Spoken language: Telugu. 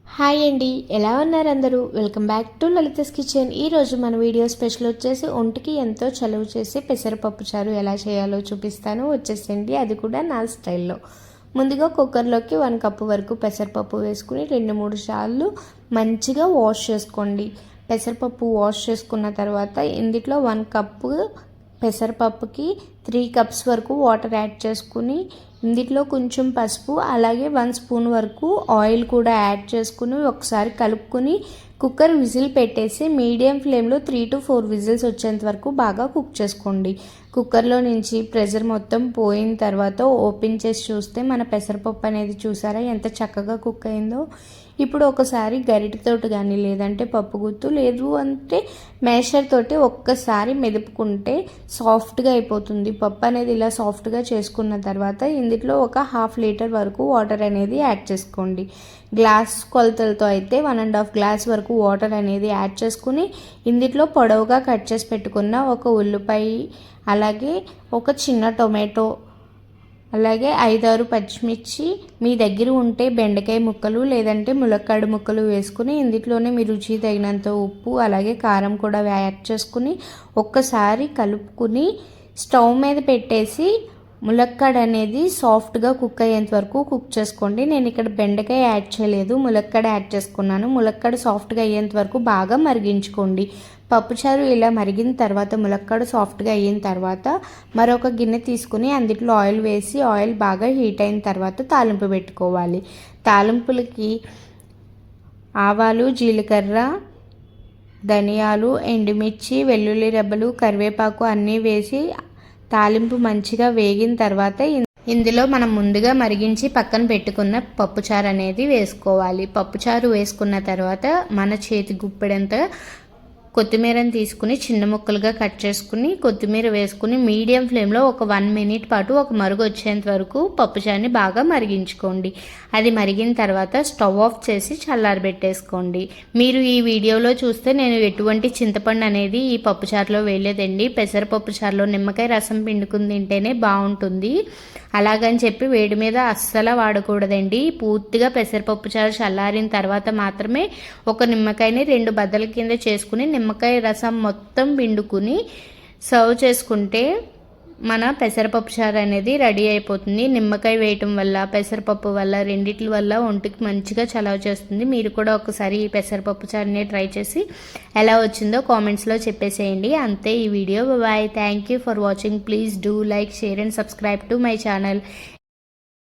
హాయ్ అండి, ఎలా ఉన్నారు అందరూ? Welcome back to Lalitha's kitchen. ఈరోజు మన వీడియో స్పెషల్ వచ్చేసి ఒంటికి ఎంతో చలువ చేసి పెసరపప్పు చారు ఎలా చేయాలో చూపిస్తాను. వచ్చేసండి, అది కూడా నా స్టైల్లో. ముందుగా కుక్కర్లోకి 1 కప్పు వరకు పెసరపప్పు వేసుకుని 2-3 సార్లు మంచిగా వాష్ చేసుకోండి. పెసరపప్పు వాష్ చేసుకున్న తర్వాత ఇందులో 1 కప్పు పెసరపప్పుకి 3 కప్స్ వరకు వాటర్ యాడ్ చేసుకుని ఇందులో కొంచెం పసుపు అలాగే 1 స్పూన్ వరకు ఆయిల్ కూడా యాడ్ చేసుకుని ఒకసారి కలుపుకొని కుక్కర్ విజిల్ పెట్టేసి మీడియం ఫ్లేమ్లో 3 to 4 విజిల్స్ వచ్చేంత వరకు బాగా కుక్ చేసుకోండి. కుక్కర్లో నుంచి ప్రెషర్ మొత్తం పోయిన తర్వాత ఓపెన్ చేసి చూస్తే మన పెసరపప్పు అనేది చూసారా ఎంత చక్కగా కుక్ అయిందో. ఇప్పుడు ఒకసారి గరిటెతోటి కానీ లేదంటే పప్పు గుత్తు లేదు అంటే మేషర్ తోటి ఒక్కసారి మెదుపుకుంటే సాఫ్ట్గా అయిపోతుంది. పప్పు అనేది ఇలా సాఫ్ట్గా చేసుకున్న తర్వాత ఇందులో ఒక 1/2 లీటర్ వరకు వాటర్ అనేది యాడ్ చేసుకోండి. గ్లాస్ కొలతలతో అయితే 1.5 గ్లాస్ వరకు వాటర్ అనేది యాడ్ చేసుకుని ఇందులో పొడవుగా కట్ చేసి పెట్టుకున్న ఒక ఉల్లిపాయ అలాగే ఒక చిన్న టొమాటో అలాగే 5-6 పచ్చిమిర్చి, మీ దగ్గర ఉంటే బెండకాయ ముక్కలు లేదంటే ములక్కాడ ముక్కలు వేసుకుని ఇందులోనే మీ రుచి తగినంత ఉప్పు అలాగే కారం కూడా యాడ్ చేసుకుని ఒక్కసారి కలుపుకుని స్టవ్ మీద పెట్టేసి ములక్కాడ అనేది సాఫ్ట్గా కుక్ అయ్యేంత వరకు కుక్ చేసుకోండి. నేను ఇక్కడ బెండకాయ యాడ్ చేయలేదు, ములక్కాడ యాడ్ చేసుకున్నాను. ములక్కాడ సాఫ్ట్గా అయ్యేంత వరకు బాగా మరిగించుకోండి. పప్పుచారు ఇలా మరిగిన తర్వాత ములక్కాడ సాఫ్ట్గా అయిన తర్వాత మరొక గిన్నె తీసుకుని అందులో ఆయిల్ వేసి ఆయిల్ బాగా హీట్ అయిన తర్వాత తాలింపు పెట్టుకోవాలి. తాలింపులకి ఆవాలు, జీలకర్ర, ధనియాలు, ఎండుమిర్చి, వెల్లుల్లి రెబ్బలు, కరివేపాకు అన్నీ వేసి తాలింపు మంచిగా వేగిన తర్వాత ఇందులో మనం ముందుగా మరిగించి పక్కన పెట్టుకున్న పప్పుచారు అనేది వేసుకోవాలి. పప్పుచారు వేసుకున్న తర్వాత మన చేతి గుప్పెడంత కొత్తిమీరని తీసుకుని చిన్న ముక్కలుగా కట్ చేసుకుని కొత్తిమీర వేసుకుని మీడియం ఫ్లేమ్లో ఒక 1 మినిట్ పాటు ఒక మరుగు వచ్చేంత వరకు పప్పుచారుని బాగా మరిగించుకోండి. అది మరిగిన తర్వాత స్టవ్ ఆఫ్ చేసి చల్లారబెట్టేసుకోండి. మీరు ఈ వీడియోలో చూస్తే నేను ఎటువంటి చింతపండు అనేది ఈ పప్పుచారులో వేయలేదండి. పెసరపప్పు చారులో నిమ్మకాయ రసం పిండుకుని తింటేనే బాగుంటుంది. అలాగని చెప్పి వేడి మీద అస్సలు వాడకూడదండి. పూర్తిగా పెసరపప్పు చారు చల్లారిన తర్వాత మాత్రమే ఒక నిమ్మకాయని 2 బద్దల కింద చేసుకుని నిమ్మకాయ రసం మొత్తం పిండుకుని సర్వ్ చేసుకుంటే మన పెసరపప్పు చారు అనేది రెడీ అయిపోతుంది. నిమ్మకాయ వేయటం వల్ల పెసరపప్పు వల్ల రెండిట్ల వల్ల ఒంటికి మంచిగా చలవ చేస్తుంది. మీరు కూడా ఒకసారి ఈ పెసరపప్పు చారుని ట్రై చేసి ఎలా వచ్చిందో కామెంట్స్లో చెప్పేసేయండి. అంతే ఈ వీడియో. Bye. Thank you for watching. Please do like, share and subscribe to my channel.